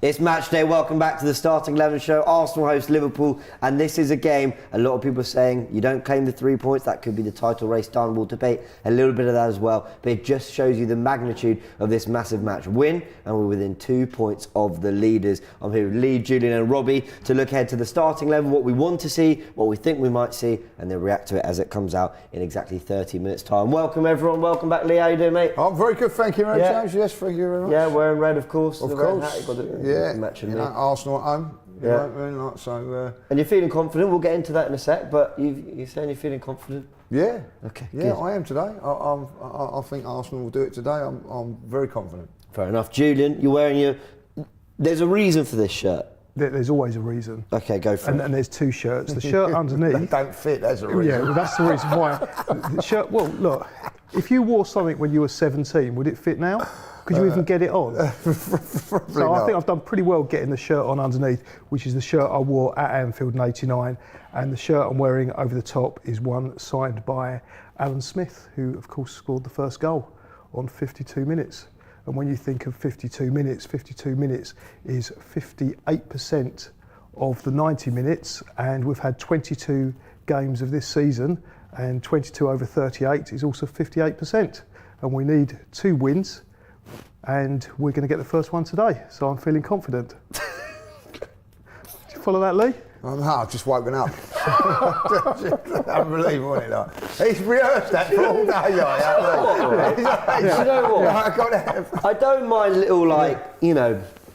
It's match day. Welcome back to the Starting 11 show. Arsenal host Liverpool, and this is a game. A lot of people are saying you don't claim the 3 points. That could be the title race done. We'll debate a little bit of that as well. But it just shows you the magnitude of this massive match. Win, and we're within 2 points of the leaders. I'm here with Lee, Julian, and Robbie to look ahead to the starting 11, what we want to see, what we think we might see, and then react to it as it comes out in exactly 30 minutes' time. Welcome everyone. Welcome back, Lee. How you doing, mate? I'm very good, thank you, James. Yes, thank you very much. Yeah, wearing red, of course. Of course. Arsenal at home. And you're feeling confident. We'll get into that in a sec. But you're saying you're feeling confident. Yeah. Okay. Yeah, good. I am today. I think Arsenal will do it today. I'm very confident. Fair enough, Julian. You're wearing your. There's a reason for this shirt. There's always a reason. Okay, go for it. And there's two shirts. The shirt underneath. They don't fit. That's a reason. Yeah, well, that's the reason why. The shirt. Well, look. If you wore something when you were 17, would it fit now? Could you even get it on? So I think I've done pretty well getting the shirt on underneath, which is the shirt I wore at Anfield in '89, and the shirt I'm wearing over the top is one signed by Alan Smith, who of course scored the first goal on 52 minutes. And when you think of 52 minutes is 58% of the 90 minutes, and we've had 22 games of this season, and 22 over 38 is also 58%. And we need 2 wins. And we're going to get the first one today, so I'm feeling confident. Did you follow that, Lee? I've just woken up. Unbelievable, isn't it? Like, he's rehearsed that for all day, you know what? I don't mind little,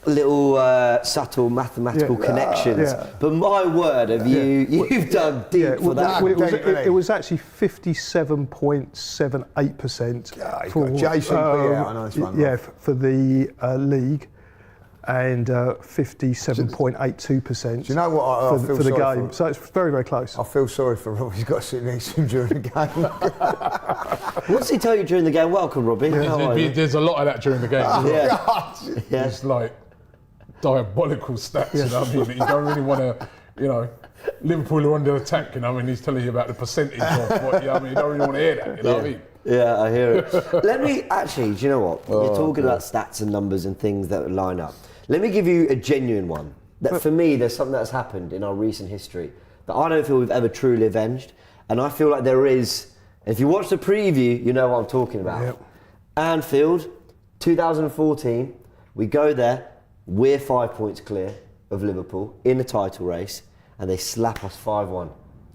little subtle mathematical connections, but my word, you've dug deep for that. It was actually 57.78% for JCB, for the league, and 57.82%. Do you know what I feel for the game? So it's very, very close. I feel sorry for Robbie. He's got to sit next to him during the game. What's he tell you during the game? Welcome, Robbie. There's a lot of that during the game. Yeah. It's like diabolical stats, you know what I mean? You don't really want to, Liverpool are under attack, he's telling you about the percentage of what, you don't really want to hear that, you know what I mean? Yeah, I hear it. Let me, actually, do you know what? You're talking about stats and numbers and things that line up. Let me give you a genuine one. That for me, there's something that's happened in our recent history that I don't feel we've ever truly avenged. And I feel like there is, and if you watch the preview, you know what I'm talking about. Yep. Anfield, 2014, we go there, we're 5 points clear of Liverpool in the title race, and they slap us 5-1.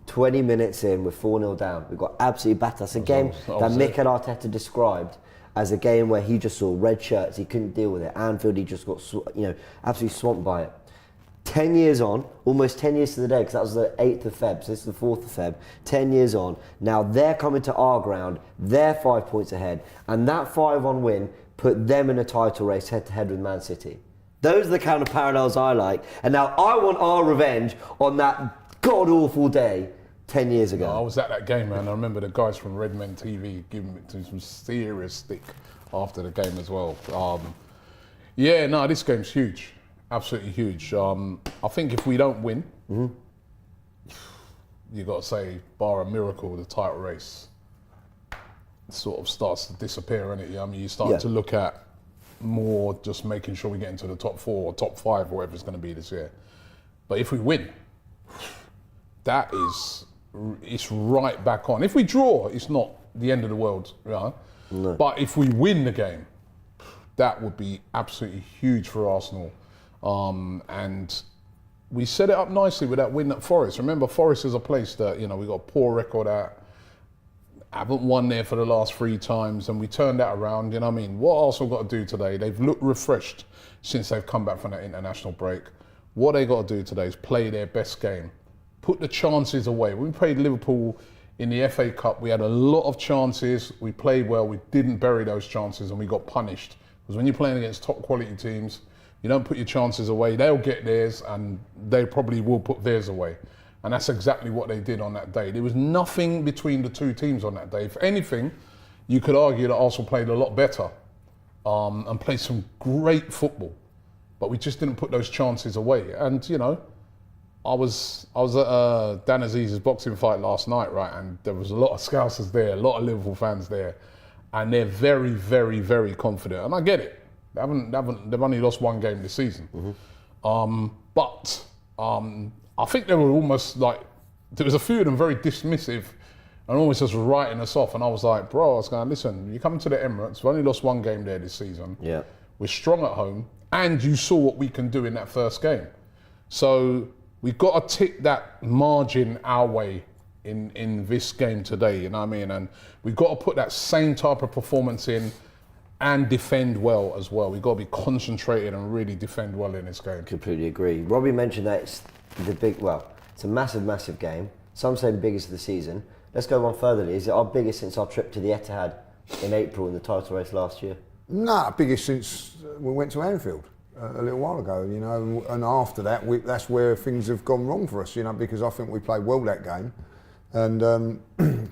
20 minutes in, we're 4-0 down. We got absolutely battered. That's a game that Mikel Arteta described as a game where he just saw red shirts. He couldn't deal with it. Anfield, he just got absolutely swamped by it. 10 years on, almost 10 years to the day, because that was the 8th of Feb, so this is the 4th of Feb. 10 years on, now they're coming to our ground. They're 5 points ahead, and that 5-1 win put them in a title race head-to-head with Man City. Those are the kind of parallels I like. And now I want our revenge on that god-awful day 10 years ago. I was at that game, man. I remember the guys from Redmen TV giving me some serious stick after the game as well. This game's huge. Absolutely huge. I think if we don't win, you got to say, bar a miracle, the title race sort of starts to disappear, innit? You start to look at more just making sure we get into the top 4 or top 5 or whatever it's going to be this year. But if we win, it's right back on. If we draw, it's not the end of the world, No. But if we win the game, that would be absolutely huge for Arsenal. And we set it up nicely with that win at Forest. Remember, Forest is a place that, we got a poor record at. Haven't won there for the last 3 times, and we turned that around. What Arsenal got to do today? They've looked refreshed since they've come back from that international break. What they got to do today is play their best game, put the chances away. When we played Liverpool in the FA Cup, we had a lot of chances. We played well. We didn't bury those chances, and we got punished. Because when you're playing against top quality teams, you don't put your chances away. They'll get theirs, and they probably will put theirs away. And that's exactly what they did on that day. There was nothing between the 2 teams on that day. If anything, you could argue that Arsenal played a lot better and played some great football. But we just didn't put those chances away. And, I was at Dan Aziz's boxing fight last night, right? And there was a lot of Scousers there, a lot of Liverpool fans there. And they're very, very, very confident. And I get it. They've only lost one game this season. But I think they were almost like, there was a few of them very dismissive and almost just writing us off. And I was like, bro, I was going, listen, you come to the Emirates, we've only lost one game there this season. Yeah. We're strong at home, and you saw what we can do in that first game. So we've got to tick that margin our way in this game today, you know what I mean? And we've got to put that same type of performance in and defend well as well. We've got to be concentrated and really defend well in this game. Completely agree. Robbie mentioned that it's it's a massive, massive game. Some say the biggest of the season. Let's go one further. Is it our biggest since our trip to the Etihad in April in the title race last year? No, biggest since we went to Anfield a little while ago, you know, and after that, that's where things have gone wrong for us, you know, because I think we played well that game and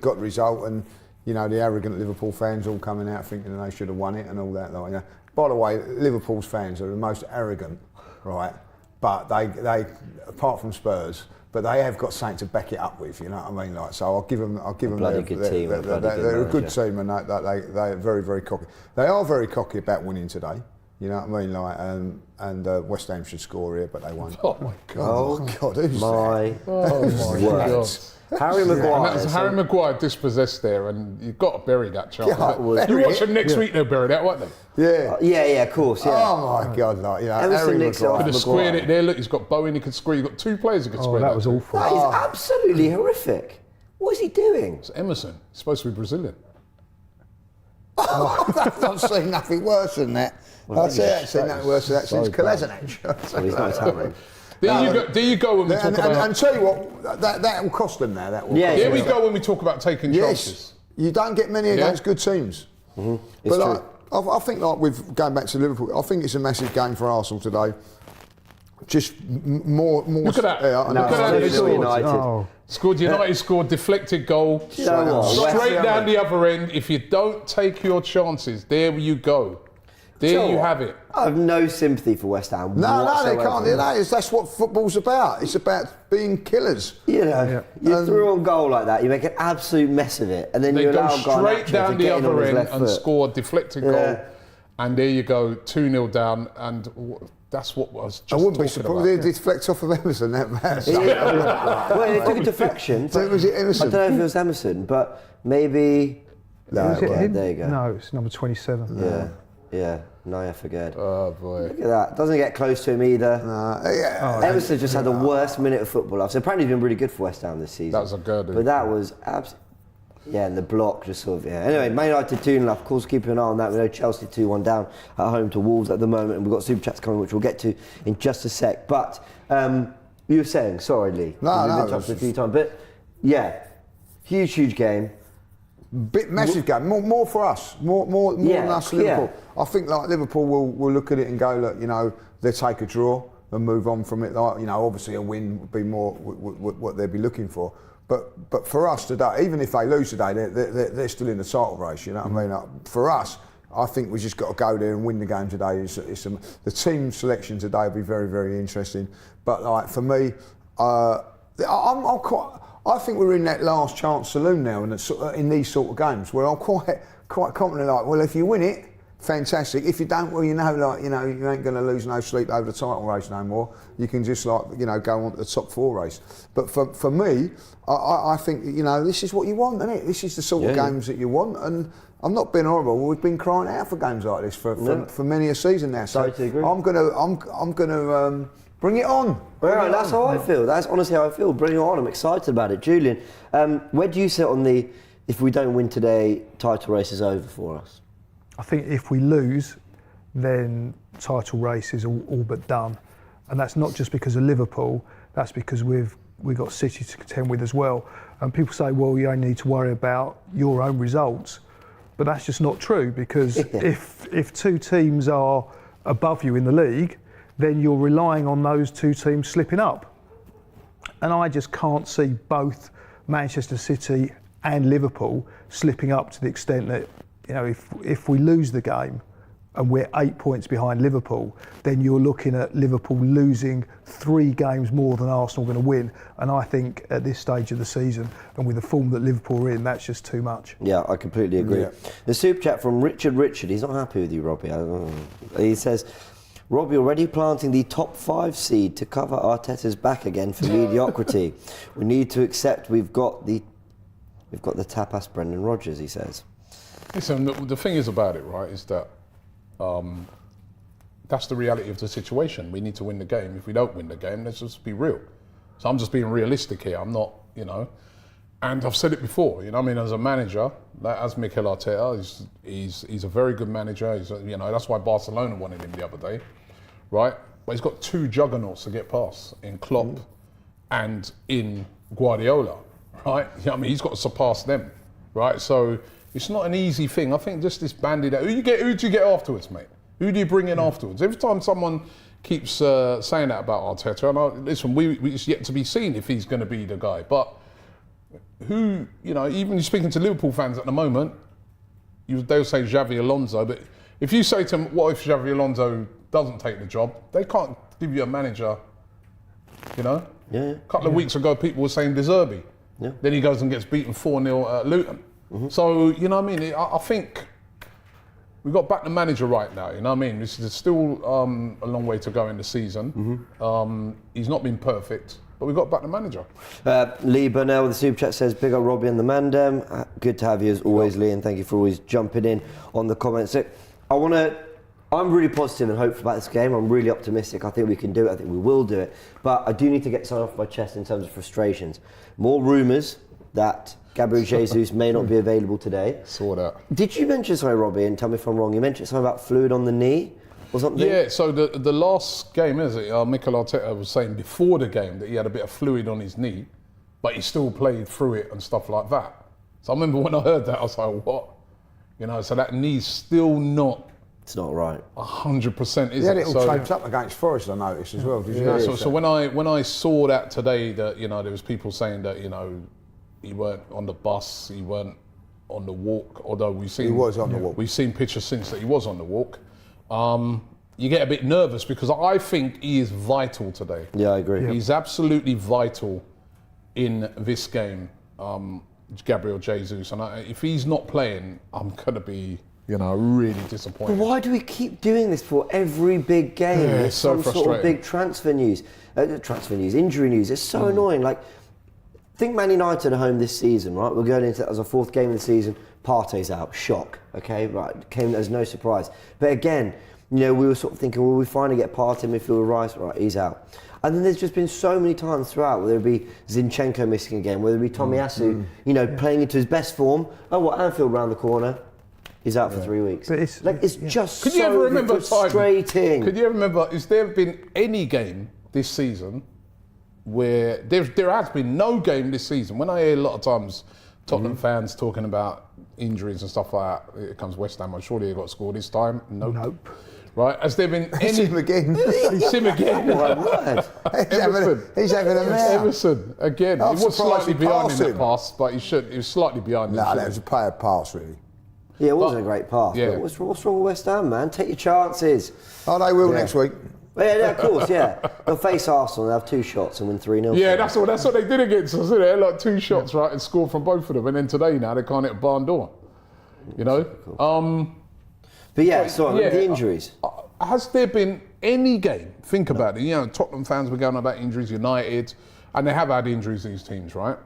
got the result, and, you know, the arrogant Liverpool fans all coming out thinking they should have won it and all that. Like, you know. By the way, Liverpool's fans are the most arrogant, right? But they apart from Spurs, but they have got something to back it up with, you know what I mean? Like, so I'll give them bloody good team. They're a good team, and they're very, very cocky. They are very cocky about winning today, you know what I mean? Like, and West Ham should score here, but they won't. Oh my God! Oh God! Who's my God! Harry Maguire. And that's Harry Maguire dispossessed there, and you've got to bury that chance. Yeah, you watch them next week, they'll bury that, won't they? Yeah. Yeah, of course, yeah. Oh my God! Like, you know, Emerson Harry nicks it off. Maguire. Could have squared it there. Look, he's got Bowen. He could square. You've got two players who could square. that was awful. That is absolutely horrific. What is he doing? It's Emerson. He's supposed to be Brazilian. I've not seen nothing worse than that. I've seen nothing worse than that since Kolasinac. Well, he's not Italian. There you go when we talk about. And tell you what, that will cost them now. That will. Yeah, cost Here them. we go when we talk about taking chances. You don't get many against good teams. It's But true. like, I think, like, with going back to Liverpool, I think it's a massive game for Arsenal today. Just more. Look at that. Yeah, Look at that. They scored. United. United scored deflected goal. You know what? Straight down the other end. If you don't take your chances, there you go. There you have it. I have no sympathy for West Ham. No, they can't. whatsoever. That's what football's about. It's about being killers. You know, you threw on goal like that, you make an absolute mess of it, and then They you go allow straight Garnacho down to the get in on other his end left and foot. score a deflected goal. And there you go, 2-0 down. And that's what I was just I wouldn't be talking surprised. about. They deflect off of Emerson. That matters. Well, they took a deflection. So was it Emerson? I don't know if it was Emerson, but maybe. Was it him? There you go. No, it's number 27. Yeah. Naya forget. Oh boy. Look at that. Doesn't get close to him either. Emerson just had the worst minute of football. So apparently he's been really good for West Ham this season. That was a good. But that was and the block just sort of, Anyway, Man United 2-0 up. Of course, keeping an eye on that. We know Chelsea 2-1 down at home to Wolves at the moment, and we've got Super Chats coming, which we'll get to in just a sec. But you were saying, sorry, Lee. No, We've been talking a few times, but huge game. Massive game. More for us. More than us, Liverpool. I think, like, Liverpool will look at it and go, look, you know, they'll take a draw and move on from it. Like, you know, obviously a win would be more what they'd be looking for. But for us today, even if they lose today, they're still in the title race. You know what I mean? Like, for us, I think we just got to go there and win the game today. The team selection today will be very, very interesting. But, like, for me, I think we're in that last chance saloon now in these sort of games where I'm quite confident. Like, well, if you win it, fantastic. If you don't, well, you ain't going to lose no sleep over the title race no more. You can just, like, go on to the top 4 race. But for me, I think, this is what you want, isn't it? This is the sort of games that you want. And I'm not being horrible. We've been crying out for games like this for many a season now. So Totally agree. I'm gonna bring it on. Well, that's how I feel. That's honestly how I feel. Bring it on. I'm excited about it. Julian, where do you sit on the, if we don't win today, title race is over for us? I think if we lose, then title race is all but done. And that's not just because of Liverpool, that's because we've got City to contend with as well. And people say, well, you only need to worry about your own results. But that's just not true, because if two teams are above you in the league, then you're relying on those two teams slipping up. And I just can't see both Manchester City and Liverpool slipping up to the extent that, if we lose the game, and we're 8 points behind Liverpool, then you're looking at Liverpool losing 3 games more than Arsenal are going to win. And I think at this stage of the season, and with the form that Liverpool are in, that's just too much. Yeah, I completely agree. Yeah. The super chat from Richard, he's not happy with you, Robbie. He says, Robbie already planting the top 5 seed to cover Arteta's back again for mediocrity. We need to accept we've got the tapas Brendan Rodgers, he says. Listen, the thing is about it, right, is that that's the reality of the situation. We need to win the game. If we don't win the game, let's just be real. So I'm just being realistic here. I'm not, and I've said it before, as a manager, as Mikel Arteta, he's a very good manager. That's why Barcelona wanted him the other day, right? But he's got 2 juggernauts to get past in Klopp and in Guardiola, right? He's got to surpass them, right? So it's not an easy thing. I think just this bandied out. Who do you get afterwards, mate? Who do you bring in afterwards? Every time someone keeps saying that about Arteta, and listen, it's yet to be seen if he's going to be the guy. But who, even you're speaking to Liverpool fans at the moment, they'll say Xavi Alonso. But if you say to them, what if Xavi Alonso doesn't take the job? They can't give you a manager, Yeah. A couple of weeks ago, people were saying De Zerbi. Yeah. Then he goes and gets beaten 4-0 at Luton. Mm-hmm. So, I think we've got back the manager right now, This is still a long way to go in the season. Mm-hmm. He's not been perfect, but we've got back the manager. Lee Burnell with the super chat says, big up Robbie and the Mandem. Good to have you as always, Lee, and thank you for always jumping in on the comments. So I'm really positive and hopeful about this game. I'm really optimistic. I think we can do it. I think we will do it. But I do need to get something off my chest in terms of frustrations. More rumours that Gabriel Jesus may not be available today. Saw that. Did you mention something, Robbie, and tell me if I'm wrong, you mentioned something about fluid on the knee or something? Yeah, so the last game, Mikel Arteta was saying before the game that he had a bit of fluid on his knee, but he still played through it and stuff like that. So I remember when I heard that, I was like, what? So that knee's still not... It's not right. 100%, is it? Yeah, it all taped up against Forest, I noticed as well. Did you notice so when I saw that today, that there was people saying that he weren't on the bus, he weren't on the walk. Although he was on the walk. We've seen pictures since that he was on the walk. You get a bit nervous because I think he is vital today. Yeah, I agree. He's absolutely vital in this game, Gabriel Jesus. And if he's not playing, I'm gonna be. Really disappointed. But why do we keep doing this for every big game? Yeah, There's it's so some sort of big transfer news, injury news. It's so annoying. Like, think Man United at home this season, right? We're going into that as a 4th game of the season. Partey's out, shock. Okay, right? Came as no surprise. But again, we were sort of thinking, well, we finally get Partey midfield Rice, right? He's out. And then there's just been so many times throughout, whether it be Zinchenko missing again, whether it be Tomiyasu, playing into his best form. Anfield round the corner. He's out for 3 weeks. But it's just Could you ever remember frustrating. Could you ever remember, has there been any game this season where there has been no game this season? When I hear a lot of times Tottenham fans talking about injuries and stuff like that, it comes West Ham, I'm sure they got scored this time. Nope. Right? Has there been any... It's him again. It's him again. My word. He's having a mare. Everson, again. I'm He was surprised slightly he behind passed in the him. pass, but he was slightly behind. No, that was a bad pass, really. Yeah, it wasn't a great pass. Yeah. But what's wrong with West Ham, man? Take your chances. Oh, they will next week. Yeah, of course, yeah. They'll face Arsenal, they'll have 2 shots and win 3-0. Yeah, that's what they did against us, isn't it? Like 2 shots, right, and scored from both of them. And then today now they can't hit a barn door. But yeah, the injuries. Has there been any game, think about it, Tottenham fans were going on about injuries, United, and they have had injuries, these teams, right?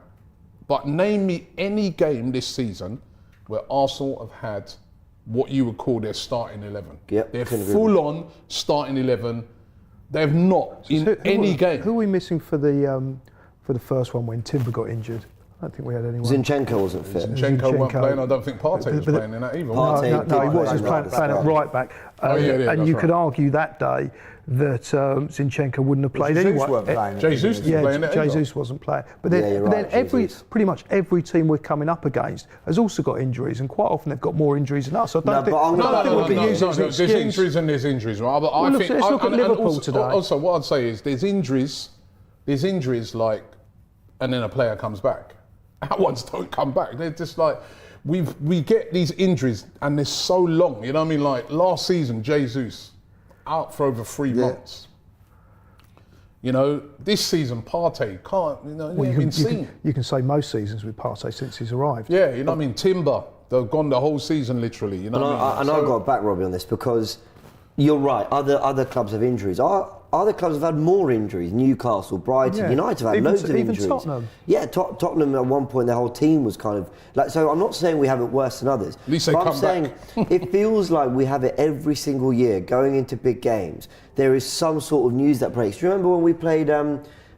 But name me any game this season where Arsenal have had what you would call their starting 11. Yep, They're full-on starting 11. They've not any game. Who are we missing for the first one when Timber got injured? I don't think we had anyone. Zinchenko wasn't fit. Zinchenko weren't playing. I don't think Partey was playing in that either. No, he was. He was playing at right back. And you could argue that day that Zinchenko wouldn't have played Jesus anyway. weren't playing. Jesus was playing it either. Jesus wasn't playing. But then, you're right, pretty much every team we're coming up against has also got injuries, and quite often they've got more injuries than us. So I don't think we can use it as an There's excuse. injuries and there's injuries, right? But Let's look at Liverpool today. Also, what I'd say is there's injuries like, and then a player comes back. Our ones don't come back. They're just like, we get these injuries and they're so long. You know what I mean? Like last season, Jesus out for over 3 months. You know, this season, Partey can't. You know, Well, he ain't been seen. you can say most seasons with Partey since he's arrived. Yeah, you know what I mean? Timber, they've gone the whole season literally. You know what I mean? I got back Robbie on this because you're right. Other clubs have injuries. Other clubs have had more injuries. Newcastle, Brighton, Yeah. United have had Even- loads of even injuries. Tottenham. Yeah, Tottenham at one point their whole team was kind of like. So I'm not saying we have it worse than others. At least they but come I'm saying it feels like we have it every single year going into big games. There is some sort of news that breaks. Do you remember when we played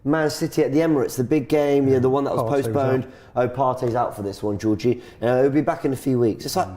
Man City at the Emirates, the big game, you know, the one that was Partey was postponed? Partey's out for this one, Georgie. He'll be back in a few weeks. It's like.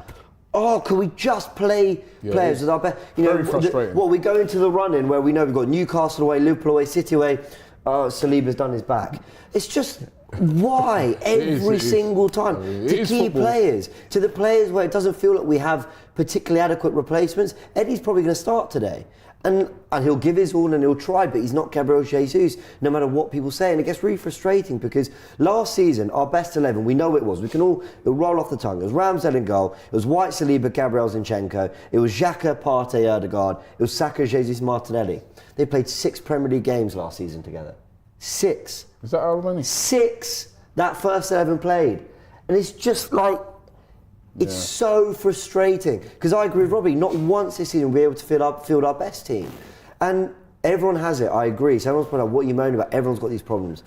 Oh, can we just play players with our best? You Very know, frustrating. we go into the run-in where we know we've got Newcastle away, Liverpool away, City away. Saliba's done his back. It's just why every single time to is key football. players, to the players where it doesn't feel like we have particularly adequate replacements. Eddie's probably going to start today. And he'll give his all and he'll try, but he's not Gabriel Jesus, no matter what people say. And it gets really frustrating because last season, our best 11, we know it was. We can all roll off the tongue. It was Ramsdale in goal. It was White, Saliba, Gabriel Zinchenko. It was Xhaka, Partey, Ødegaard. It was Saka, Jesus, Martinelli. They played 6 Premier League games last season together. 6. Is that how many? 6 that first 11 played. And it's just like, it's so frustrating because I agree with Robbie. Not once this season we'll be able to field our best team, and everyone has it. I agree. So everyone's pointing out what you moan about. Everyone's got these problems.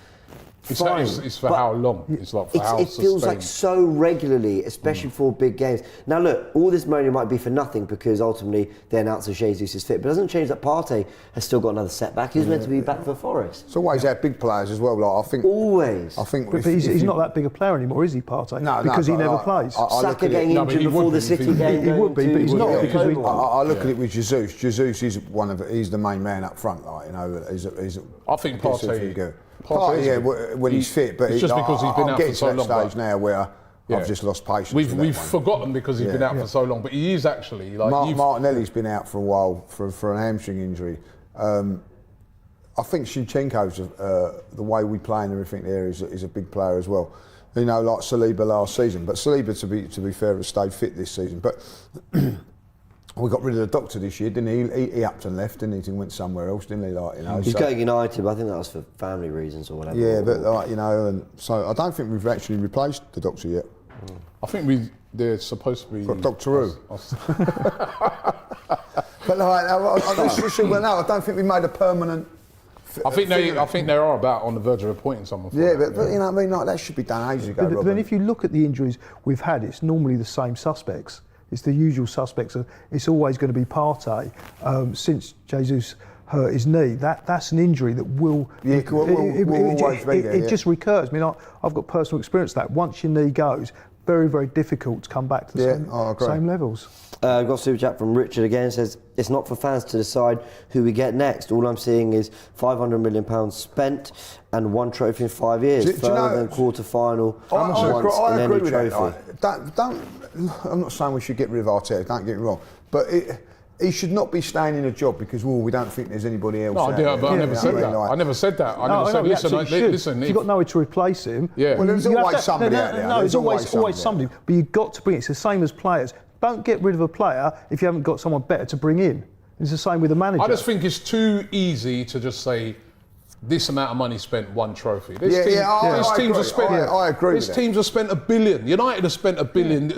Fine, It's for but how long? It's like for how it feels like sustained. so regularly, especially for big games. Now look, all this moaning might be for nothing because ultimately they announce that Jesus is fit, but it doesn't change that Partey has still got another setback. He was meant to be back for Forest. It's always our big players as well. Like I think. Always. I think. But he's not that big a player anymore, is he, Partey? No, because he but never plays. I look Saka at getting it- No, but injured he before would the be, City he would game. be. He would be, but he's not, because we- I look at it with Jesus. Jesus is he's the main man up front. Like, you know, he's I think Partey. Partey, yeah, when he's fit, but it's just because he's been I'm out getting for so to that long. stage now where Yeah. I've just lost patience. We've with that one. forgotten because he's been out for so long, but he is actually like Martinelli's been out for a while for an hamstring injury. I think Zinchenko's the way we play and everything there is a big player as well. You know, like Saliba last season, but Saliba to be fair has stayed fit this season. But we got rid of the doctor this year, didn't he? He upped and left, didn't he? He went somewhere else, didn't he? Like, you know, He's so- going United, but I think that was for family reasons or whatever. Yeah, but like, you know, and so I don't think we've actually replaced the doctor yet. I think they're supposed to be. Got Doctor Who. But like, I don't think we made a permanent. I think they are about on the verge of appointing someone. For Yeah, that, but you know what I mean. Like that should be done ages ago. But then Robin. if you look at the injuries we've had, it's normally the same suspects. It's the usual suspects. It's always going to be Partey. Since Jesus hurt his knee, that's an injury that will always be there, it just recurs. I mean, I've got personal experience of that. Once your knee goes, very, very difficult to come back to the same levels. I've got a super chat from Richard again. Says it's not for fans to decide who we get next. All I'm seeing is £500 million spent and one trophy in 5 years, further than quarter final once in any with trophy. that. Don't. I'm not saying we should get rid of Arteta. Don't get me wrong, but he should not be staying in a job because we don't think there's anybody else. No, out there. but I never said that. I never said that. I never said. Listen. If you've got nowhere to replace him. Yeah. Well, there's always somebody out there. No, there's always somebody. somebody. But you've got to bring it. It's the same as players. Don't get rid of a player if you haven't got someone better to bring in. It's the same with the manager. I just think it's too easy to just say this amount of money spent one trophy. These teams have spent. I agree. These teams have spent $1 billion. United have spent $1 billion.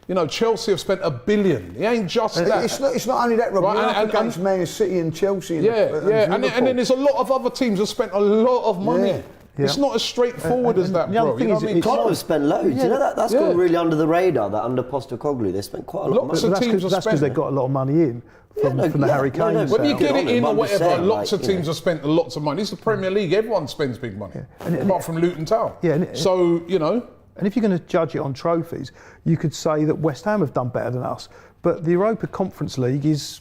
You know, Chelsea have spent $1 billion. It ain't just that. It's not only that, Rob. Right, You're up against Man City and Chelsea. And and then there's a lot of other teams that spent a lot of money. Yeah. It's not as straightforward as that, bro. You know what I mean? Tottenham have spent loads. You know that's gone really under the radar. That under Postecoglou, they spent quite a lot of money. Lots of teams have that's because spent. they got a lot of money in from the Harry Kane. When you get it in or I'm just whatever, saying, lots of teams have spent lots of money. It's the Premier League. Everyone spends big money, apart from Luton Town. So, you know. And if you're going to judge it on trophies, you could say that West Ham have done better than us. But the Europa Conference League it's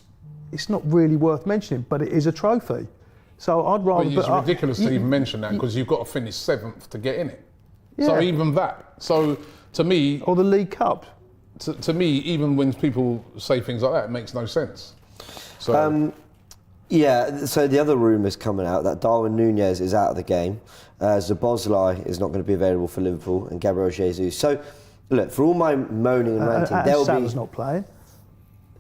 not really worth mentioning, but it is a trophy. So I'd rather. But it's ridiculous to even mention that because you've got to finish 7th to get in it. Yeah. So even that. So to me. Or the League Cup. To me, even when people say things like that, it makes no sense. So. So the other rumours coming out that Darwin Núñez is out of the game. Szoboszlai is not going to be available for Liverpool and Gabriel Jesus. So Look, for all my moaning and ranting, there'll Salah's be not playing.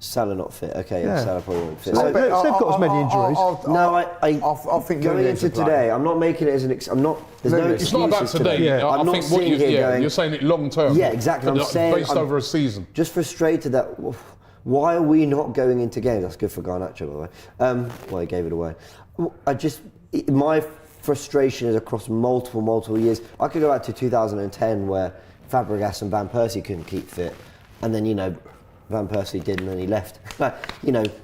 Salah not fit. Okay, Yeah. Salah probably won't fit. So So- they've got as many injuries. I think going Nunez into will play. today, I'm not making it as an. I'm not. There's no Nunez. It's not about excuses today. Yeah. I I'm not think what sitting here going, you're saying it long term. Yeah, exactly. I'm Like, saying based over a season. Just frustrated that why are we not going into games? That's good for Garnacho, by the way. Well, he gave it away. My frustration is across multiple years. I could go back to 2010 where Fabregas and Van Persie couldn't keep fit, and then Van Persie did, and then he left.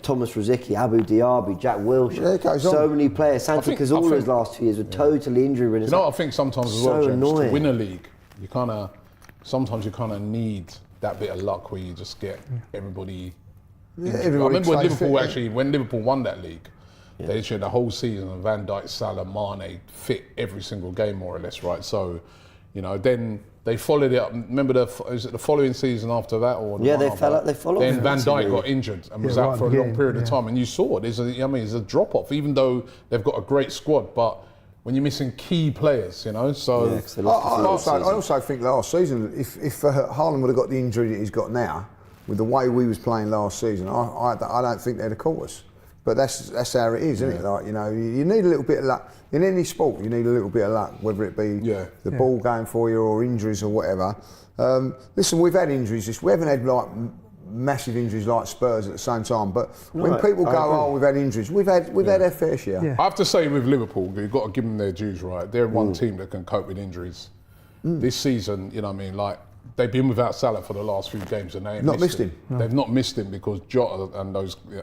Thomas Rosicky, Abu Diaby, Jack Wilshere, Yeah, it goes so on. many players. Santi think- Cazorla's last 2 years were totally injury-ridden. You know what I think sometimes as well, so James, to annoying. win a league, sometimes you kind of need that bit of luck where you just get everybody. Yeah, I everybody remember when stays Liverpool fit, when Liverpool won that league, they had the whole season and Van Dijk, Salah, Mane fit every single game more or less, right? So, then they followed it up. Remember is it the following season after that, or the Yeah, one they after fell that? out- they followed Then it. Van Dijk Absolutely. got injured and was Yeah, out right for a at the long end, period of yeah. time, and you saw it. There's a drop off, even though they've got a great squad, but when you're missing key players, so. Yeah, 'cause they lost the first I season. also think last season, if Haaland would have got the injury that he's got now, with the way we was playing last season, I don't think they'd have caught us. But that's how it is, isn't it? Like, you need a little bit of luck. In any sport, you need a little bit of luck, whether it be the ball going for you or injuries or whatever. Listen, we've had injuries. We haven't had like massive injuries like Spurs at the same time. But when people I go, agree. "Oh, we've had injuries," we've had our fair share. Yeah. I have to say with Liverpool, you've got to give them their dues, right? They're one team that can cope with injuries. This season, they've been without Salah for the last few games and they ain't Not missed him. No. They've not missed him because Jota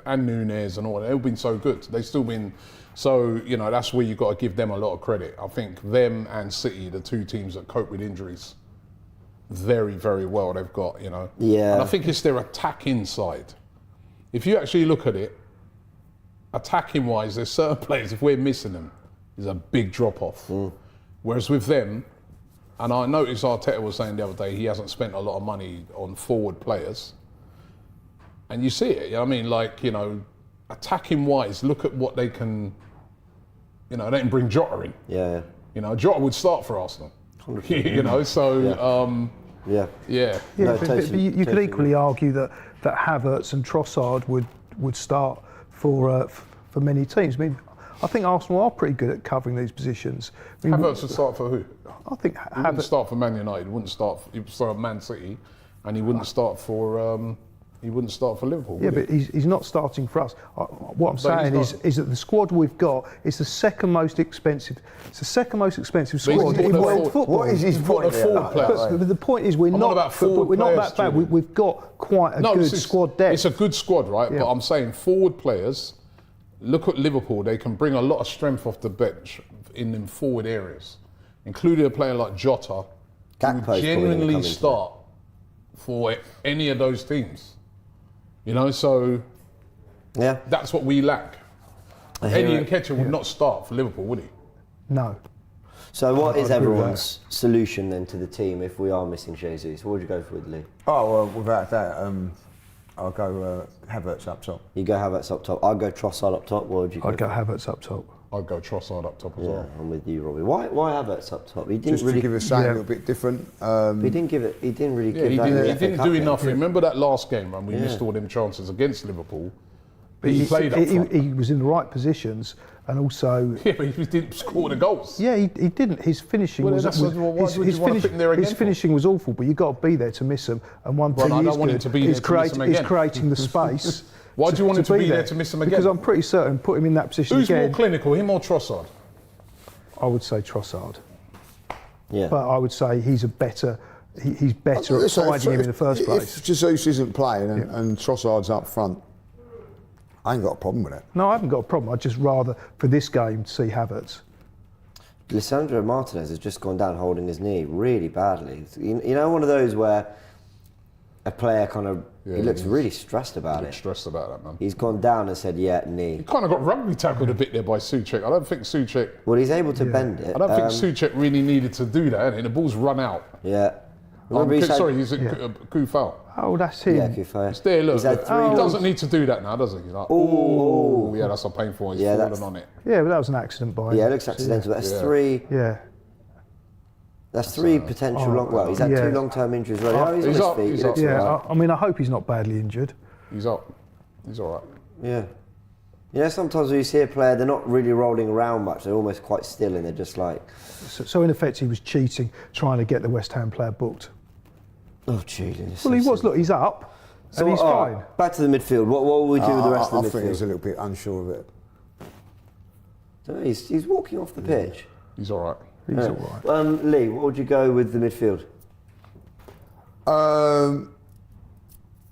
and Nunez and all that, they've been so good. They've still been so, that's where you've got to give them a lot of credit. I think them and City, the two teams that cope with injuries very, very well. They've got, Yeah. And I think it's their attacking side. If you actually look at it, attacking wise, there's certain players, if we're missing them, there's a big drop off. Whereas with them, and I noticed Arteta was saying the other day he hasn't spent a lot of money on forward players. And you see it, attacking wise, look at what they can, they can bring Jota in. Yeah. Jota would start for Arsenal. So, Yeah. yeah. Yeah, No, but totally- you could totally equally argue that Havertz and Trossard would start for many teams. I mean, I think Arsenal are pretty good at covering these positions. I mean, Havertz would start for who? I think He wouldn't Havertz. start for Man United. He would start for Man City, and he wouldn't start for Liverpool. Yeah, would but he? he's not starting for us. What I'm But saying he's is that the squad we've got is the second most expensive. It's the second most expensive But he's squad talking in about world forward- football. What is his What point? a forward there? player. But the point is, we're I'm on not. about But forward we're not players, that bad. Julian. We've got quite a good squad depth. It's a good squad, right? Yeah. But I'm saying forward players. Look at Liverpool. They can bring a lot of strength off the bench in them forward areas, including a player like Jota, Gakpo's who probably gonna genuinely come into start for any of those teams. So Yeah. that's what we lack. I hear Eddie it. Nketiah would not start for Liverpool, would he? No. So what is I'd agree with everyone's solution then to the team if we are missing Jesus? What would you go for with Lee? Oh, well, without that, I'll go Havertz up top. You go Havertz up top. I'll go Trossard up top. What would you go? I'd go Havertz up top. I'd go Trossard up top as Yeah, well. I'm with you, Robbie. Why Havertz up top? He didn't Just really. to give us something Yeah. a little bit different. He didn't give it. He didn't really Yeah, give he that in didn't, the he FA didn't Cup do game. enough. Remember that last game when we missed all them chances against Liverpool? He played up front. He was in the right positions, and also. Yeah, but he didn't score the goals. Yeah, he didn't. His finishing Well, was. that's what- why would you wanna put him there again his for? finishing was awful, but you got to be there to miss them. And one Well, thing I he don't is want him good to be there is to miss 'em again. creating the space. Why do you want him to be there to miss 'em again? Because I'm pretty certain put him in that position Who's again. more clinical, him or Trossard? I would say Trossard, Yeah. but I would say he's better at Listen, finding him in the first place. If Jesus isn't playing and Trossard's up front, I ain't got a problem with that. No, I haven't got a problem. I'd just rather for this game see Havertz. Lisandro Martinez has just gone down holding his knee really badly. You know, one of those where a player kind of Yeah, he looks he's- really stressed about I'm it. stressed about that, man. He's gone down and said, "Yeah, He knee." kind of got rugby tackled a bit there by Souček. I don't think Souček. Well, he's able to bend it. I don't think Souček really needed to do that. And the ball's run out. Yeah. Remember he's had- Sorry, he's a coup foul. Oh, that's him. Yeah, Kufaya. It's there, look. He's had three. He doesn't need to do that now, does he? He's like, Ooh. oh, yeah, that's a painful one. He's Yeah, fallen that's- on it. Yeah, but that was an accident by him. Yeah, it looks accidental. That's Yeah. three. Yeah. That's 3 potential long. Well, he's had 2 long-term injuries already. He's on his feet. He's up. Yeah, I mean, I hope he's not badly injured. He's up. He's all right. Yeah. You know, sometimes when you see a player, they're not really rolling around much. They're almost quite still, and they're just like. So in effect, he was cheating, trying to get the West Ham player booked. Oh, Julian. Well, he was. Look, he's up, and he's fine. Back to the midfield. What will we do with the rest of the midfield? I think he's a little bit unsure of it. He's walking off the pitch. He's all right. He's all right. Lee, what would you go with the midfield?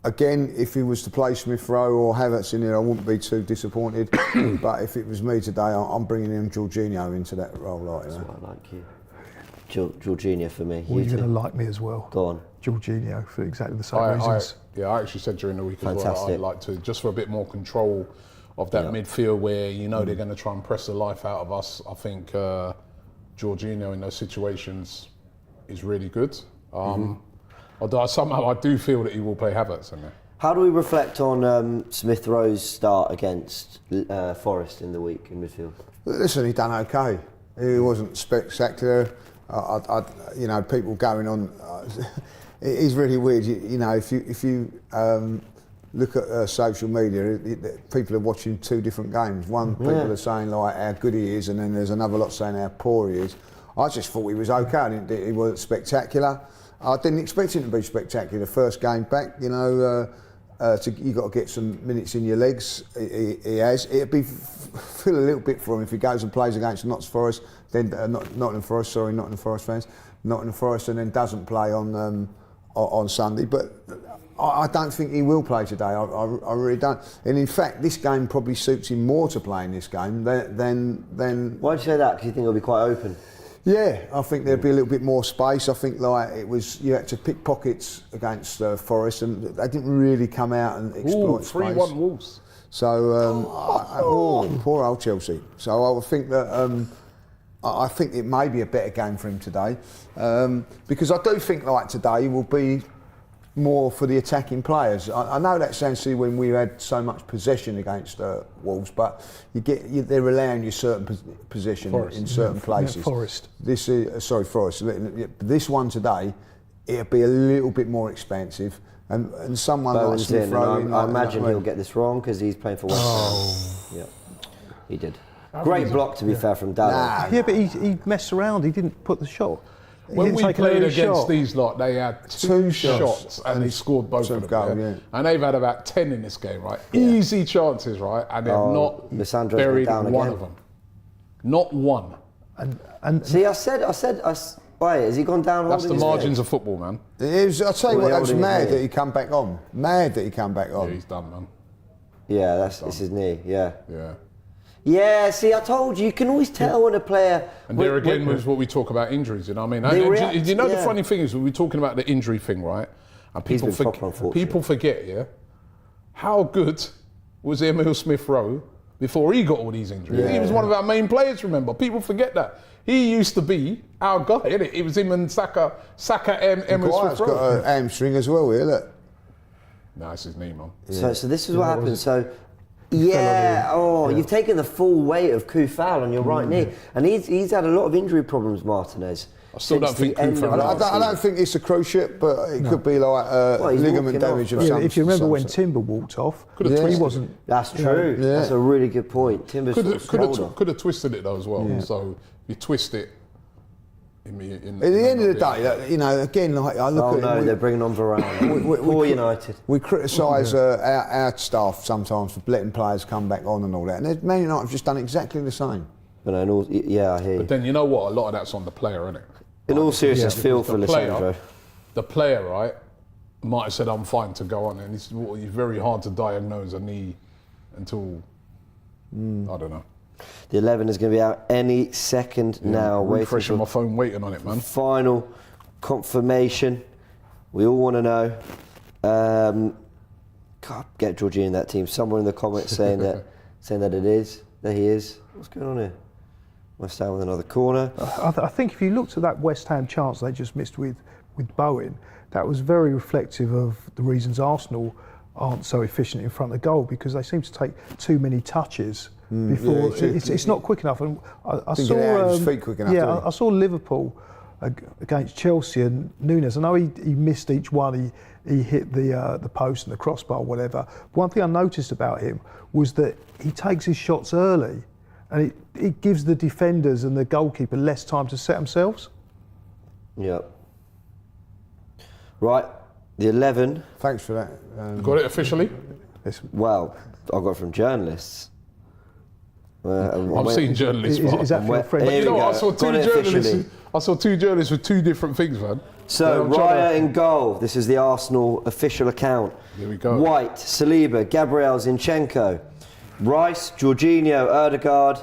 Again, if he was to play Smith Rowe or Havertz in there, I wouldn't be too disappointed. But if it was me today, I'm bringing in Jorginho into that role. That's what I like you. Jorginho for me. Well, you're going to like me as well. Go on. Jorginho for exactly the same reasons. I actually said during the week as well, I'd like to, just for a bit more control of that midfield where they're going to try and press the life out of us. I think Jorginho in those situations is really good. Although somehow I do feel that he will play Havertz in there. How do we reflect on Smith Rowe's start against Forest in the week in midfield? Listen, he done okay. He wasn't spectacular. People going on. It is really weird. If you look at social media, people are watching 2 different games. One, people are saying like how good he is, and then there's another lot saying how poor he is. I just thought he was okay. He wasn't spectacular. I didn't expect him to be spectacular. First game back, you got to get some minutes in your legs. He has. It'd feel a little bit for him if he goes and plays against Nottingham Forest, then Nottingham Forest. Sorry, Nottingham Forest fans. Nottingham Forest, and then doesn't play on Sunday. But I don't think he will play today. I really don't. And in fact, this game probably suits him more to play in this game than. Why do you say that? Because you think it'll be quite open. Yeah, I think there'd be a little bit more space. I think you had to pick pockets against Forest, and they didn't really come out and exploit space. 3-1 Wolves. So, poor old Chelsea. So I think that I think it may be a better game for him today, because I do think today will be more for the attacking players. I know that sounds silly when we had so much possession against Wolves, but they're relying you certain possession in certain places. Yeah, Forest. Forest. This one today, it'll be a little bit more expensive, and someone Bowen's like Smith Rowe. I imagine he'll get this wrong because he's playing for West Ham. Yeah, he did. Great block, to be fair, from Dallas. Yeah, but he messed around. He didn't put the shot. When we played against these lot, they had 2 shots and they scored both of them. And they've had about 10 in this game, right? Yeah. Easy chances, right? And they've not buried one of them. Not one. And see, I said, why has he gone down? That's the margins of football, man. I'll tell you what, that was mad that he come back on. Mad that he come back on. Yeah, he's done, man. Yeah, it's his knee. Yeah. Yeah. Yeah, see, I told you, you can always tell when a player... And there again was what we talk about injuries, you know what I mean? The funny thing is, we're talking about the injury thing, right? And people forget, yeah? How good was Emil Smith Rowe before he got all these injuries? Yeah. He was one of our main players, remember? People forget that. He used to be our guy, innit? It was him and Saka Emil Smith Rowe. Got an hamstring as well, here, look. No, it's his knee, man. Yeah. So this is what happened. So... you've taken the full weight of Koufal on your right knee, and he's had a lot of injury problems, Martinez. I still don't think Koufal. I don't think it's a cruciate, but it could be like ligament damage of some. If you remember when Timber walked off, he wasn't. That's true. Yeah. That's a really good point. Timber could have twisted it though as well. Yeah. So you twist it. At the end of the day, again, I look at it. They're bringing on Varane. Poor United. We criticise our staff sometimes for letting players come back on and all that, and Man United have just done exactly the same. But I hear you. But then you know what? A lot of that's on the player, isn't it? In all seriousness, feel for Lisandro. The player, right, might have said, "I'm fine to go on," and it's very hard to diagnose a knee until I don't know. The 11 is going to be out any second now. Refreshing my phone, waiting on it, man. Final confirmation. We all want to know. God, get Jorginho in that team. Someone in the comments saying that he is. What's going on here? West Ham with another corner. I think if you looked at that West Ham chance they just missed with Bowen, that was very reflective of the reasons Arsenal aren't so efficient in front of goal, because they seem to take too many touches before it's not quick enough. And I saw his feet quick enough. I saw Liverpool against Chelsea and Nunes. I know he missed each one. He hit the post and the crossbar, or whatever. One thing I noticed about him was that he takes his shots early, and it gives the defenders and the goalkeeper less time to set themselves. Yep. Right, the 11. Thanks for that. Got it officially? Well, I got it from journalists. I've seen journalists. Is that for your friend? Here You know, we I go. saw Got it officially. I saw two journalists with two different things, man. So, Raya in goal. This is the Arsenal official account. Here we go. White, Saliba, Gabriel, Zinchenko, Rice, Jorginho, Ødegaard,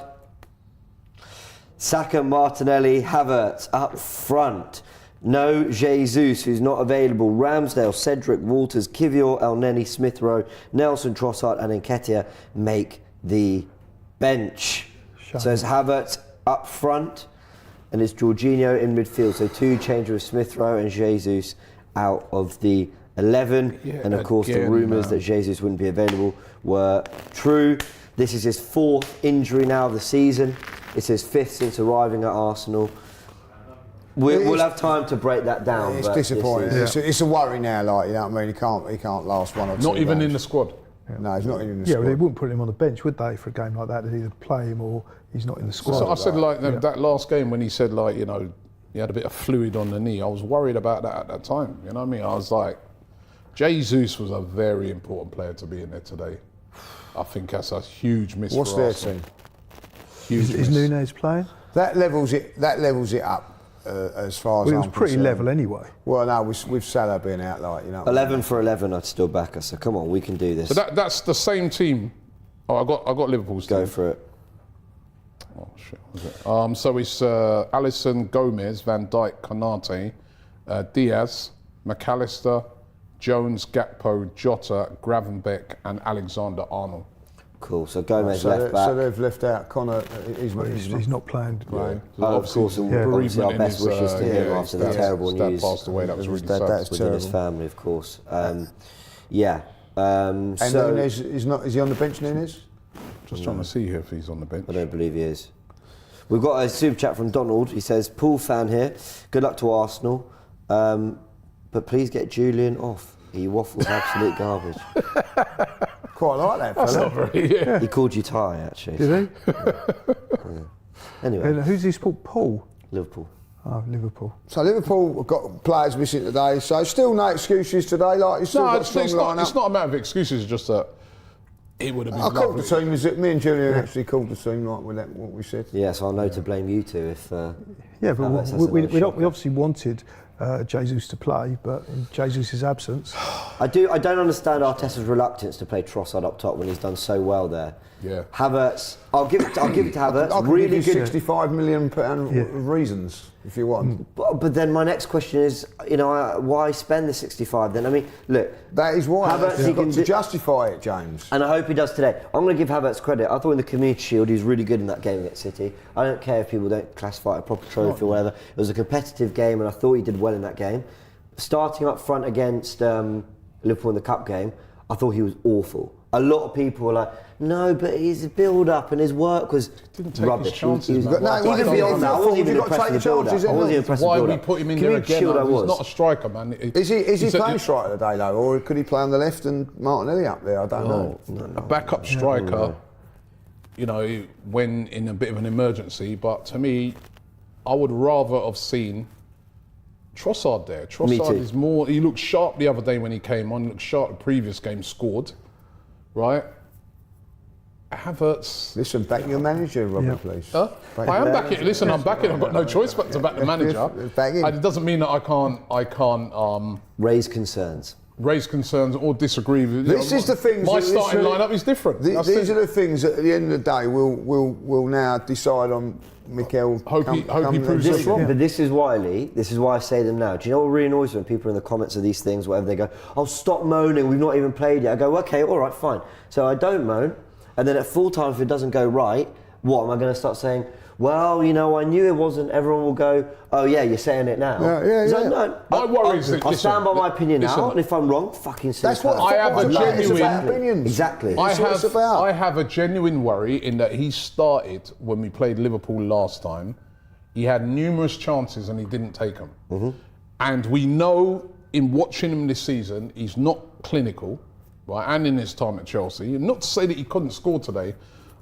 Saka, Martinelli, Havertz up front. No Jesus, who's not available. Ramsdale, Cedric, Walters, Kivior, Elneny, Smith Rowe, Nelson, Trossard, and Nketiah make the bench. So it's Havertz up front, and it's Jorginho in midfield. So two changes with Smith Rowe and Jesus out of the 11. Yeah, and of course, the again, rumours that Jesus wouldn't be available were true. This is his 4th injury now of the season. It's his 5th since arriving at Arsenal. We'll have time to break that down. It's but disappointing. this is- It's a worry now, like, you know what I mean? He can't last 1 or 2 Not even games. in the squad. No, he's not even in the Yeah, squad. well, they wouldn't put him on the bench, would they, for a game like that? They'd either play him or he's not in the squad. So I said, like, that last game when he said, like, you know, he had a bit of fluid on the knee, I was worried about that at that time. You know what I mean? I was like, Jesus was a very important player to be in there today. I think that's a huge miss What's for their Arsenal. team? Huge Is miss. Nunes playing? That levels it up as far as Well, it was I'm pretty concerned. level anyway. Well, no, with Salah being out, like, you know. 11 for 11, I'd still back us. So come on, we can do this. So that's the same team. Oh, I got Liverpool's Go team. for it. Oh shit, what was it? So it's Alisson, Gomez, Van Dijk, Konate, Diaz, McAllister, Jones, Gakpo, Jota, Gravenbeck, and Alexander-Arnold. Cool. So Gomez So, left back. so they've left out Connor. He's not playing. Of course, and Yeah. obviously our Bereavement in best his, wishes to him yeah, after the his terrible dad news passed away. That was really sad. That's within his terrible. family, of course. Yeah. And So Nunes is he on the bench, Nunes? Just trying to see here if he's on the bench. I don't believe he is. We've got a super chat from Donald. He says, "Pool fan here. Good luck to Arsenal, but please get Julian off. He waffles absolute garbage." Quite like that fella. Not very, yeah. He called you Ty, actually. Did he? Anyway, And who's he sport? Paul? Liverpool. Oh, Liverpool. So Liverpool have got players missing today, so still no excuses today. Like, you've still No, got a it's strong not. lineup. It's not a matter of excuses. It's just that it would have been I called lovely. the team. Is it me and Julian actually called the team like with that, what we said? Yeah, so I'll know to blame you two if. Yeah, but Havertz has we another shocker. obviously wanted Jesus to play, but in Jesus' absence. I don't understand Arteta's reluctance to play Trossard up top when he's done so well there. Yeah. Havertz, I'll give it to Havertz. I can Really give you good. £65 million reasons if you want. But then my next question is, why spend the 65 then? I mean, look. That is why Havertz, he you've got can to do- justify it, James. And I hope he does today. I'm going to give Havertz credit. I thought in the Community Shield he was really good in that game against City. I don't care if people don't classify it a proper trophy or whatever. It was a competitive game and I thought he did well in that game. Starting up front against Liverpool in the Cup game, I thought he was awful. A lot of people were like, no, but his build-up and his work was Didn't take his rubbish. chances, man. Even beyond that, I wasn't even You've got to impressed take with the your build-up. chances, I wasn't haven't you? impressed with Why the we build-up. put him in there Community again? Shield, I He's was. not a striker, man. Is he He's playing striker today though, or could he play on the left and Martinelli up there? I don't know. a backup striker, when in a bit of an emergency. But to me, I would rather have seen Trossard there. Me Trossard too. is more. He looked sharp the other day when he came on. Looked sharp the previous game. Scored, right? Havertz. Listen, back your manager, Robert, please. Huh? I am backing. Listen, I'm backing. I've got no choice but to back the manager. Back in. And it doesn't mean that I can't Raise concerns. raise concerns or disagree with. This is the thing. My starting lineup is different. These are the things that at the end of the day we'll now decide on. Mikel, Hope he proves This, us wrong. But this is why, Lee, this is why I say them now. Do you know what really annoys me when people are in the comments of these things, whatever, they go, oh, stop moaning, we've not even played yet. I go, okay, all right, fine. So I don't moan, and then at full time, if it doesn't go right, what, am I going to start saying, well, I knew it wasn't, everyone will go, oh yeah, you're saying it now. Yeah. So, no, My worry is that- I'll stand by my listen, opinion now, listen. and if I'm wrong, fucking say That's so. what I have a football's about. It's about genuine- opinions. Exactly. That's what it's about. I have a genuine worry in that he started when we played Liverpool last time. He had numerous chances and he didn't take them. And we know in watching him this season, he's not clinical, right? And in his time at Chelsea, not to say that he couldn't score today,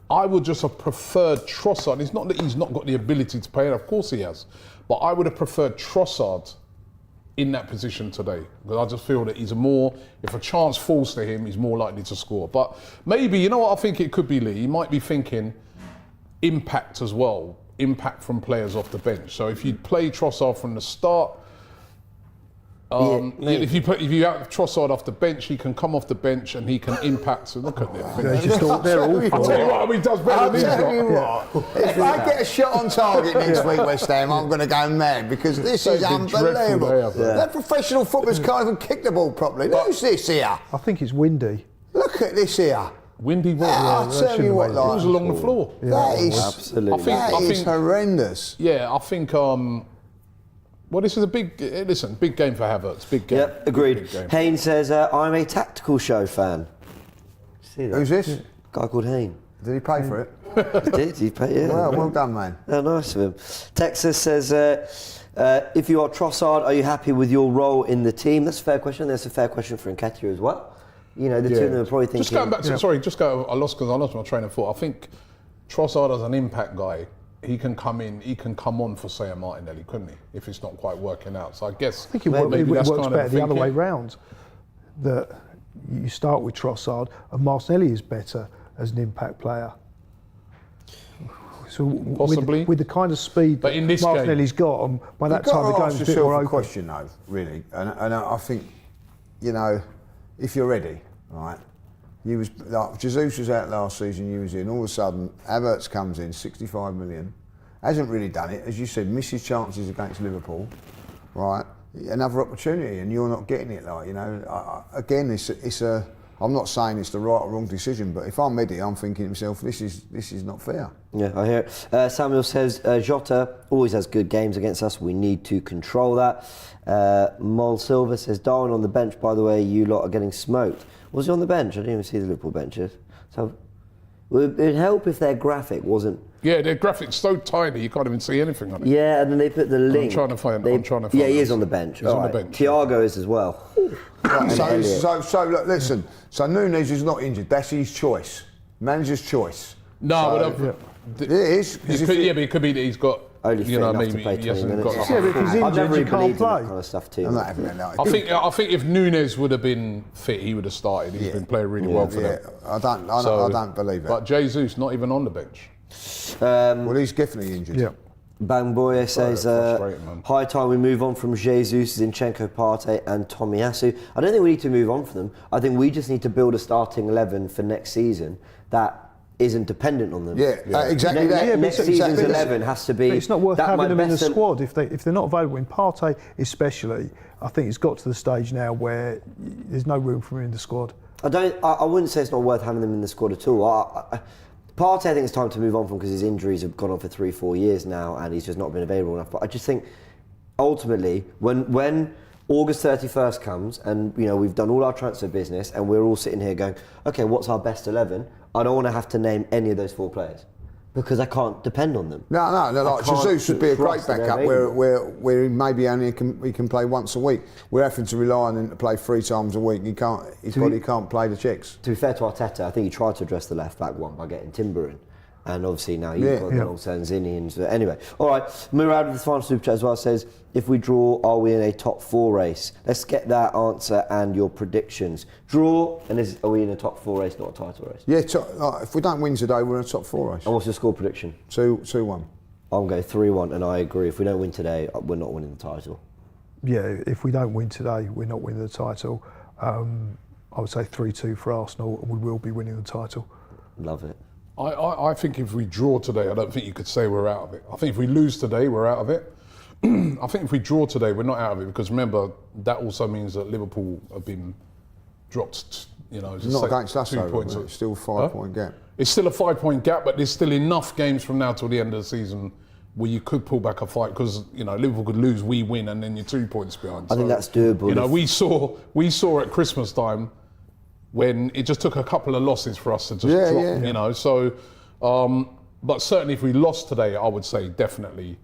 I would just have preferred Trossard. It's not that he's not got the ability to play, of course he has, but I would have preferred Trossard in that position today, because I just feel that he's if a chance falls to him, he's more likely to score. But maybe, you know what I think it could be, Lee? He might be thinking impact as well, impact from players off the bench. So if you play Trossard from the start, if you have Trossard off the bench, he can come off the bench and he can impact. So look at them. They're awful. I'll tell you what, he does better than I'll tell these you lot. what, if I get a shot on target next week, West Ham, I'm going to go mad, because this is They've been dreadful, unbelievable. they have, That professional footballers can't even kick the ball properly. Who's this here? I think it's windy. Look at this here. Windy ball. I'll tell you what, It was like, along the floor. that is Absolutely. that is horrendous. Yeah, I think. Well, this is a big game for Havertz. Big game. Yep, agreed. Big game. Hayne says, I'm a tactical show fan. See that? Who's this? Guy called Hayne. Did he pay for it? He did, he paid, yeah. Well done, man. Oh, nice of him. Texas says, if you are Trossard, are you happy with your role in the team? That's a fair question. That's a fair question for Nketiah as well. You know, the two of them are probably thinking... Just going back to, I lost my train of thought. I think Trossard as an impact guy, he can come on for, say, a Martinelli, couldn't he? If it's not quite working out. So I guess I think it maybe works that's kind better of the other way thinking. round. That you start with Trossard and Martinelli is better as an impact player. So Possibly. with the kind of speed But that in this Martinelli's got, and by that time the game's a bit more a open. question though, really, and I think, you know, if you're ready, right? You was like Jesus was out last season. You was in. All of a sudden, Havertz comes in, 65 million. Hasn't really done it, as you said. Misses chances against Liverpool, right? Another opportunity, and you're not getting it. Like, you know, again, it's a. I'm not saying it's the right or wrong decision, but if I'm Eddie, I'm thinking to myself, this is not fair. Yeah, I hear it. Samuel says, Jota always has good games against us. We need to control that. Mol Silva says, Darwin on the bench, by the way, you lot are getting smoked. Was he on the bench? I didn't even see the Liverpool benches. So it'd help if their graphic wasn't... Yeah, their graphics so tiny you can't even see anything on it. Yeah, and then they put the link. I'm trying to find Yeah, he is on the bench. He's on the bench. Thiago is as well. Right, so look, listen. So Núñez is not injured. That's his choice. Manager's choice. No, So, but it is. but it could be that he's got. Only fit enough to maybe play he 20 hasn't minutes. got. Yeah, but if he's I've injured, never you really can't believed in play. that kind of stuff too. I'm not having that. No. I think if Núñez would have been fit, he would have started. He's been playing really well for them. I don't believe it. But Jesus not even on the bench. Well, he's definitely injured. Yeah. Bang Boye says, frustrating, man. high time we move on from Jesus, Zinchenko, Partey and Tomiyasu. I don't think we need to move on from them. I think we just need to build a starting 11 for next season that isn't dependent on them. Exactly that. Next season's 11 has to be... But it's not worth that having might them in the best- squad if they're not available. In Partey especially, I think it's got to the stage now where there's no room for him in the squad. I wouldn't say it's not worth having them in the squad at all. Partey, I think it's time to move on from because his injuries have gone on for 3-4 years now and he's just not been available enough. But I just think, ultimately, when August 31st comes and we've done all our transfer business and we're all sitting here going, okay, what's our best 11? I don't want to have to name any of those 4 players because I can't depend on them. No. Like Jesus would be a great trust that they're backup where he maybe only he can play once a week. We're having to rely on him to play 3 times a week. His body can't play the checks. To be fair to Arteta, I think he tried to address the left back one by getting Timber in. And obviously now you've got the long Sanzini and so anyway. All right, Murad with the final super chat as well says, if we draw, are we in a top 4 race? Let's get that answer and your predictions. Draw, and are we in a top 4 race, not a title race? Yeah, if we don't win today, we're in a top 4 race. And what's your score prediction? 2-1. I'm going 3-1, and I agree. If we don't win today, we're not winning the title. Yeah, if we don't win today, we're not winning the title. I would say 3-2 for Arsenal, and we will be winning the title. Love it. I think if we draw today, I don't think you could say we're out of it. I think if we lose today, we're out of it. I think if we draw today, we're not out of it because remember, that also means that Liverpool have been dropped, It's not against us, 2 though, points. it's still a 5-point gap. It's still a 5-point gap, but there's still enough games from now till the end of the season where you could pull back a fight because, Liverpool could lose, we win, and then you're 2 points behind. I think that's doable. We saw at Christmas time when it just took a couple of losses for us to just drop, So, but certainly if we lost today, I would say definitely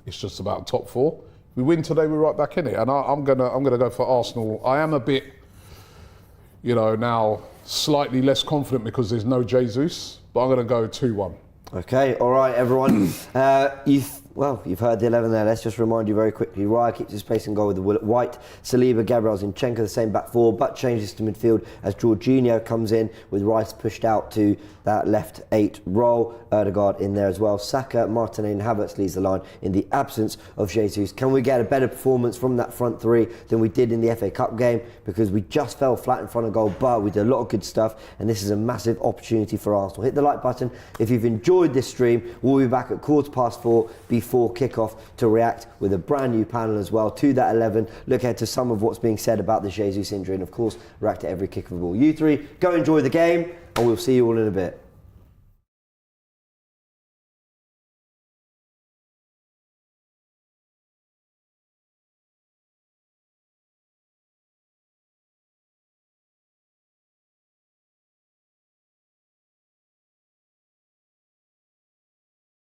It's just about top 4. We win today, we're right back in it. And I'm gonna go for Arsenal. I am a bit, now slightly less confident because there's no Jesus, but I'm gonna go 2-1. Okay, all right, everyone. You've heard the 11 there. Let's just remind you very quickly. Raya keeps his place in goal with the White, Saliba, Gabriel, Zinchenko, the same back 4, but changes to midfield as Jorginho comes in with Rice pushed out to that left 8 role. Ødegaard in there as well. Saka, Martinelli and Havertz leads the line in the absence of Jesus. Can we get a better performance from that front 3 than we did in the FA Cup game? Because we just fell flat in front of goal, but we did a lot of good stuff, and this is a massive opportunity for Arsenal. Hit the like button if you've enjoyed this stream. We'll be back at 4:15 before kick-off to react with a brand new panel as well to that 11. Look ahead to some of what's being said about the Jesus injury, and of course react to every kick of the ball. You 3, go enjoy the game, and we'll see you all in a bit.